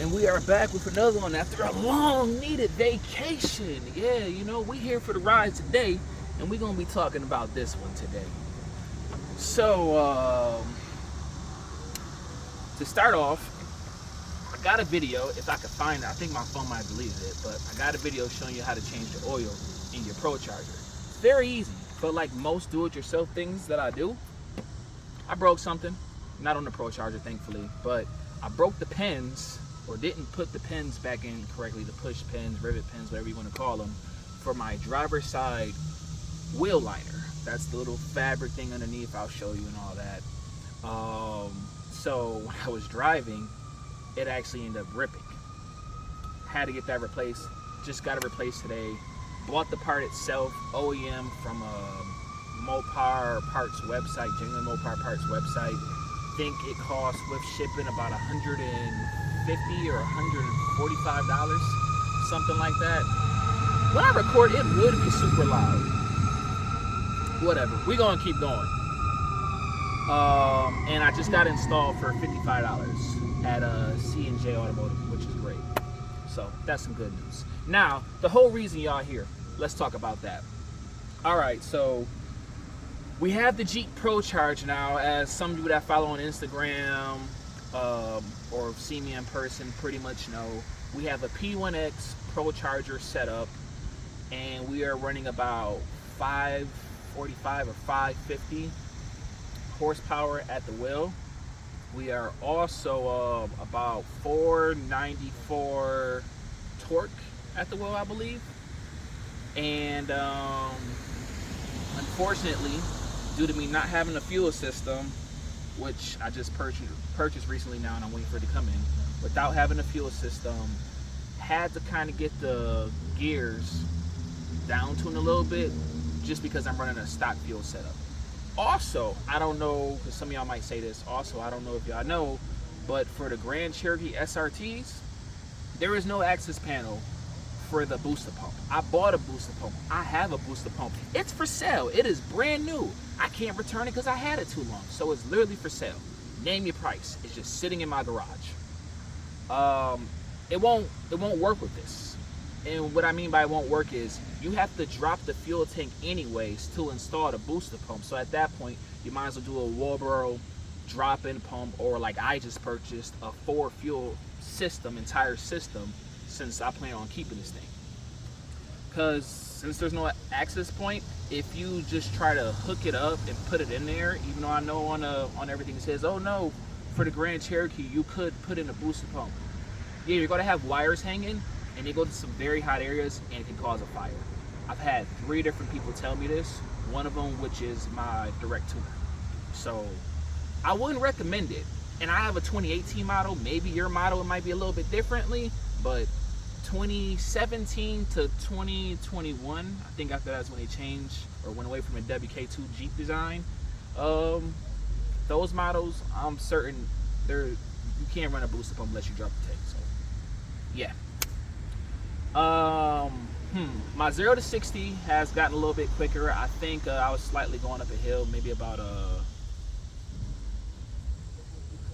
And we are back with another one after a long needed vacation. Yeah, you know, we here for the ride today, and we're going to be talking about this one today. So, to start off, I got a video, if I could find it. I think my phone might have deleted it, but I got a video showing you how to change the oil in your Procharger. It's very easy, but like most do-it-yourself things that I do, I broke something. Not on the Procharger, thankfully, but I broke the pins, or didn't put the pins back in correctly, the push pins, rivet pins, whatever you want to call them, for my driver's side wheel liner. That's the little fabric thing underneath. I'll show you and all that. So when I was driving, it actually ended up ripping. Had to get that replaced. Just got it replaced today. Bought the part itself, OEM, from Mopar Parts website, genuine Mopar Parts website. I think it cost with shipping about $150 or $145, something like that. When I record, it would be super loud. Whatever, we're gonna keep going. And I just got installed for $55 at C&J Automotive, which is great. So that's some good news. Now, the whole reason y'all here, let's talk about that. All right, so we have the Jeep Procharge now, as some of you that follow on Instagram or see me in person pretty much know. We have a P1X Procharger setup, and we are running about 545 or 550 horsepower at the wheel. We are also about 494 torque at the wheel, I believe. And unfortunately, due to me not having a fuel system, which I just purchased recently now and I'm waiting for it to come in, without having a fuel system, had to kind of get the gears down tuned a little bit just because I'm running a stock fuel setup. Also, I don't know, because some of y'all might say this, also, I don't know if y'all know, but for the Grand Cherokee SRTs, there is no access panel for the booster pump. I bought a booster pump. I have a booster pump. It's for sale. It is brand new. I can't return it because I had it too long. So it's literally for sale. Name your price. It's just sitting in my garage. It won't work with this. And what I mean by it won't work is you have to drop the fuel tank anyways to install the booster pump. So at that point, you might as well do a Walboro drop-in pump, or like I just purchased a 4 fuel system, entire system, since I plan on keeping this thing. Because since there's no access point, if you just try to hook it up and put it in there, even though I know on everything it says, oh no, for the Grand Cherokee you could put in a booster pump. Yeah, you're gonna have wires hanging, and they go to some very hot areas and it can cause a fire. I've had 3 different people tell me this, one of them which is my direct tuner. So I wouldn't recommend it. And I have a 2018 model, maybe your model it might be a little bit differently, but 2017 to 2021, I think after that's when they changed or went away from a WK2 Jeep design. Those models, I'm certain you can't run a booster pump unless you drop the tank. So yeah. My 0 to 60 has gotten a little bit quicker. I think I was slightly going up a hill, maybe about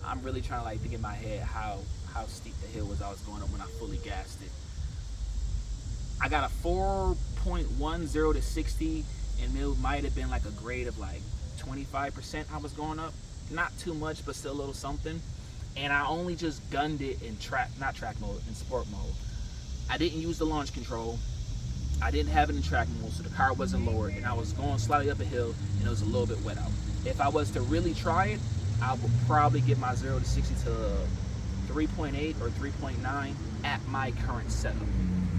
I'm really trying to like think in my head how steep the hill was I was going up when I fully gassed it. I got a 4.1 0 to 60, and it might have been like a grade of like 25% I was going up. Not too much, but still a little something. And I only just gunned it in not track mode, in sport mode. I didn't use the launch control. I didn't have it in track mode, so the car wasn't lowered, and I was going slightly up a hill, and it was a little bit wet out. If I was to really try it, I would probably get my 0 to 60 to 3.8 or 3.9 at my current setup.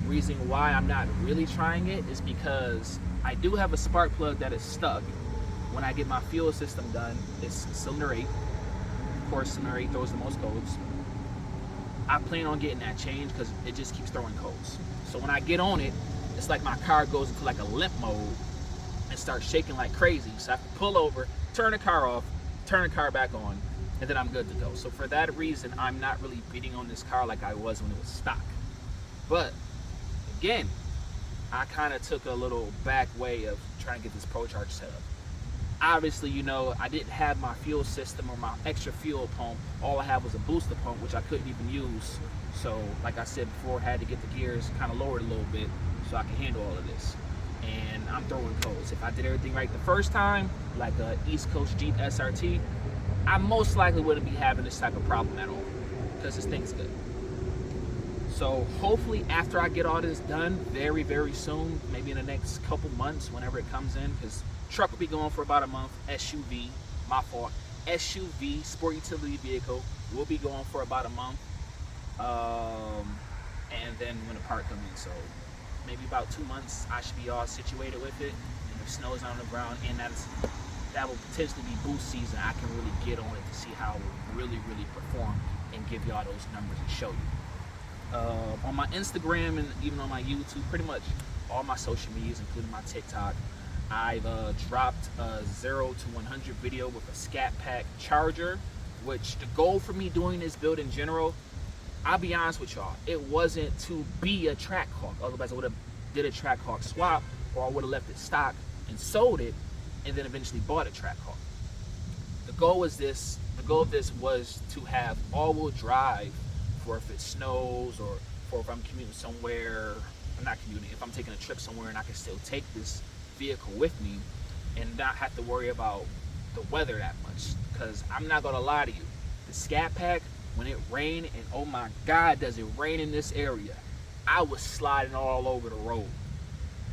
Reason why I'm not really trying it is because I do have a spark plug that is stuck. When I get my fuel system done, it's cylinder 8. Of course, cylinder 8 throws the most codes. I plan on getting that changed because it just keeps throwing codes. So when I get on it, it's like my car goes into like a limp mode and starts shaking like crazy. So I have to pull over, turn the car off, turn the car back on, and then I'm good to go. So for that reason, I'm not really beating on this car like I was when it was stock. But again, I kind of took a little back way of trying to get this Procharge set up. Obviously, you know, I didn't have my fuel system or my extra fuel pump. All I had was a booster pump, which I couldn't even use. So, like I said before, I had to get the gears kind of lowered a little bit so I can handle all of this. And I'm throwing codes. If I did everything right the first time, like a East Coast Jeep SRT, I most likely wouldn't be having this type of problem at all because this thing's good. So hopefully after I get all this done very, very soon, maybe in the next couple months, whenever it comes in, because truck will be going for about a month. SUV, my fault. SUV, sport utility vehicle, will be going for about a month. And then when the part comes in, so maybe about 2 months, I should be all situated with it. And if snow's on the ground, and that will potentially be boost season, I can really get on it to see how it will really, really perform and give y'all those numbers and show you. On my Instagram and even on my YouTube, pretty much all my social medias, including my TikTok, I've dropped a 0 to 100 video with a Scat Pack charger, which the goal for me doing this build in general, I'll be honest with y'all, it wasn't to be a Trackhawk. Otherwise I would have did a Trackhawk swap, or I would have left it stock and sold it and then eventually bought a Trackhawk. The goal of this was to have all-wheel drive for if it snows, or for if I'm commuting somewhere. I'm not commuting, if I'm taking a trip somewhere and I can still take this vehicle with me and not have to worry about the weather that much. Because I'm not gonna lie to you, the Scat Pack, when it rained, and oh my God, does it rain in this area, I was sliding all over the road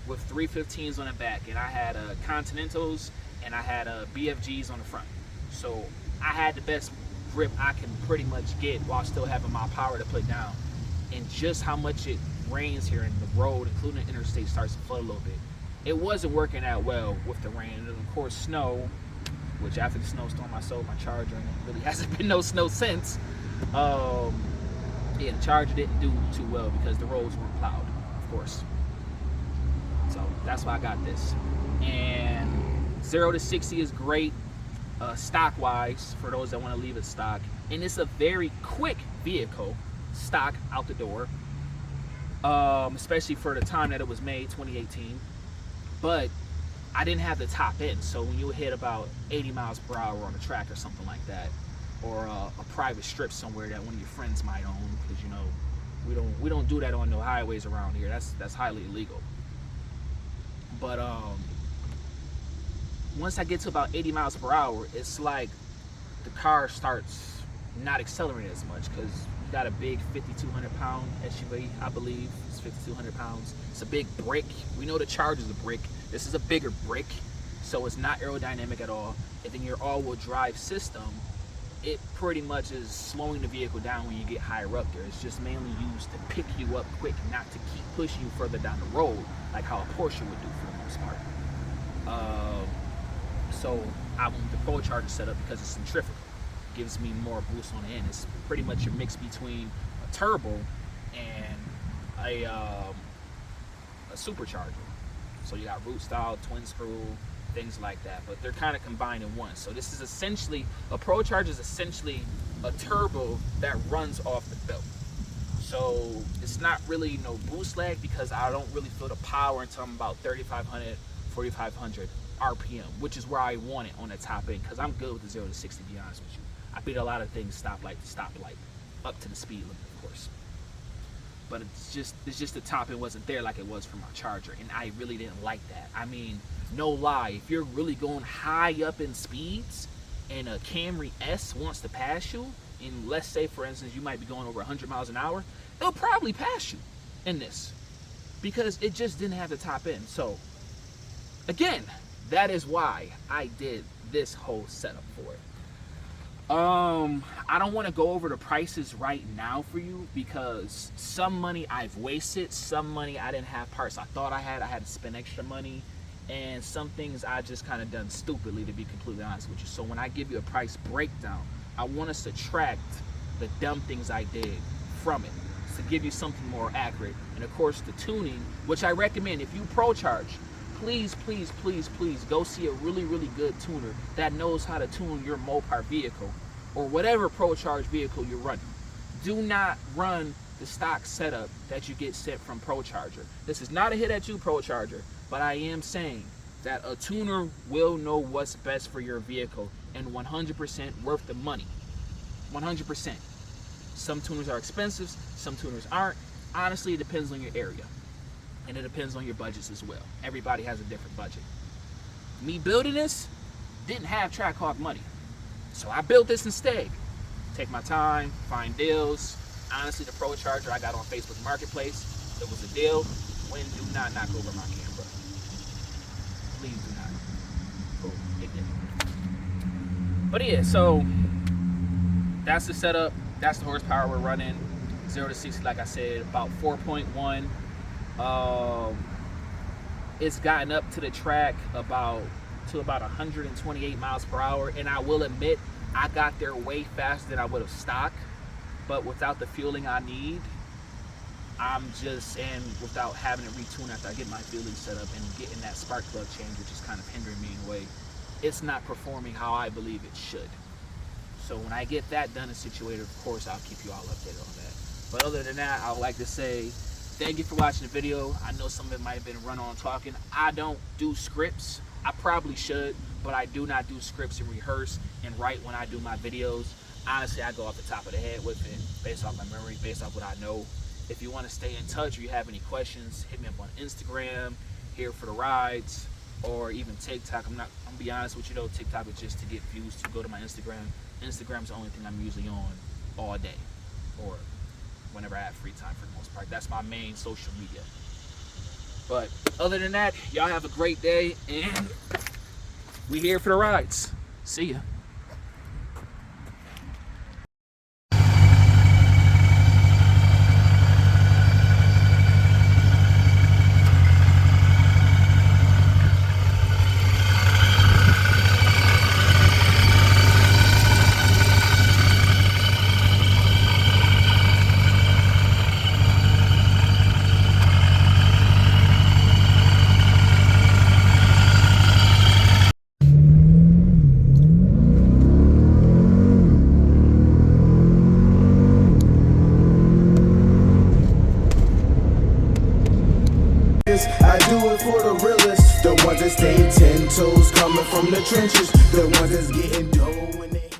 with 315s on the back, and I had Continentals and I had BFGs on the front. So I had the best grip I can pretty much get while still having my power to put down. And just how much it rains here, and the road, including the interstate, starts to flood a little bit. It wasn't working out well with the rain, and of course snow, which after the snowstorm I sold my charger and it really hasn't been no snow since. Yeah, the charger didn't do too well because the roads weren't plowed, of course. So that's why I got this. And 0 to 60 is great stock wise for those that want to leave it stock, and it's a very quick vehicle stock out the door, especially for the time that it was made, 2018. But I didn't have the top end, so when you hit about 80 miles per hour on a track or something like that, or a private strip somewhere that one of your friends might own, because you know we don't do that on no highways around here. That's highly illegal. But once I get to about 80 miles per hour, it's like the car starts not accelerating as much, because you got a big 5,200 pound SUV, I believe. It's 5,200 pounds. It's a big brick. We know the Charger's a brick. This is a bigger brick, so it's not aerodynamic at all. And then your all-wheel drive system, it pretty much is slowing the vehicle down when you get higher up there. It's just mainly used to pick you up quick, not to keep pushing you further down the road like how a Porsche would do for the most part. So I want the Procharged setup because it's centrifugal. It gives me more boost on the end. It's pretty much a mix between a turbo and a supercharger. So you got root style, twin screw, things like that, but they're kind of combined in one. So this is essentially, a Procharged is essentially a turbo that runs off the belt. So it's not really no boost lag, because I don't really feel the power until I'm about 3,500, 4,500 RPM, which is where I want it on the top end, because I'm good with the 0 to 60, to be honest with you. I beat a lot of things stoplight to stoplight, up to the speed limit, of course. But it's just the top end wasn't there like it was for my Charger, and I really didn't like that. I mean, no lie, if you're really going high up in speeds and a Camry S wants to pass you, and let's say for instance you might be going over 100 miles an hour, it'll probably pass you in this, because it just didn't have the top end. So again, that is why I did this whole setup for it. I don't want to go over the prices right now for you, because some money I've wasted, some money I didn't have parts I thought I had to spend extra money, and some things I just kind of done stupidly, to be completely honest with you. So when I give you a price breakdown, I want to subtract the dumb things I did from it to give you something more accurate. And of course the tuning, which I recommend if you Procharge, please, please, please, please go see a really, really good tuner that knows how to tune your Mopar vehicle or whatever Procharge vehicle you're running. Do not run the stock setup that you get sent from Procharger. This is not a hit at you, Procharger, but I am saying that a tuner will know what's best for your vehicle and 100% worth the money. 100%. Some tuners are expensive, some tuners aren't. Honestly, it depends on your area. And it depends on your budgets as well. Everybody has a different budget. Me building this, didn't have Trackhawk money. So I built this instead. Take my time, find deals. Honestly, the Procharger I got on Facebook Marketplace, it was a deal. Wind, do not knock over my camera. Please do not. Cool, it did. But yeah, so that's the setup. That's the horsepower we're running. 0 to 60, like I said, about 4.1. It's gotten up to the track about 128 miles per hour, and I will admit I got there way faster than I would have stock, but without the fueling I need, and without having to retune after I get my fueling set up and getting that spark plug change, which is kind of hindering me in a way, it's not performing how I believe it should. So when I get that done and situated, of course, I'll keep you all updated on that. But other than that, I would like to say thank you for watching the video. I know some of it might have been run on talking. I don't do scripts. I probably should, but I do not do scripts and rehearse and write when I do my videos. Honestly, I go off the top of the head with it, based off my memory, based off what I know. If you want to stay in touch or you have any questions, hit me up on Instagram, Here for the Rides, or even TikTok. I'm gonna be honest with you though, TikTok is just to get views to go to my Instagram. Instagram's the only thing I'm usually on all day, or whenever I have free time for the most part. That's my main social media. But other than that, y'all have a great day, and we here for the rides. See ya. I do it for the realest, the ones that stay 10 toes, coming from the trenches, the ones that's getting dough.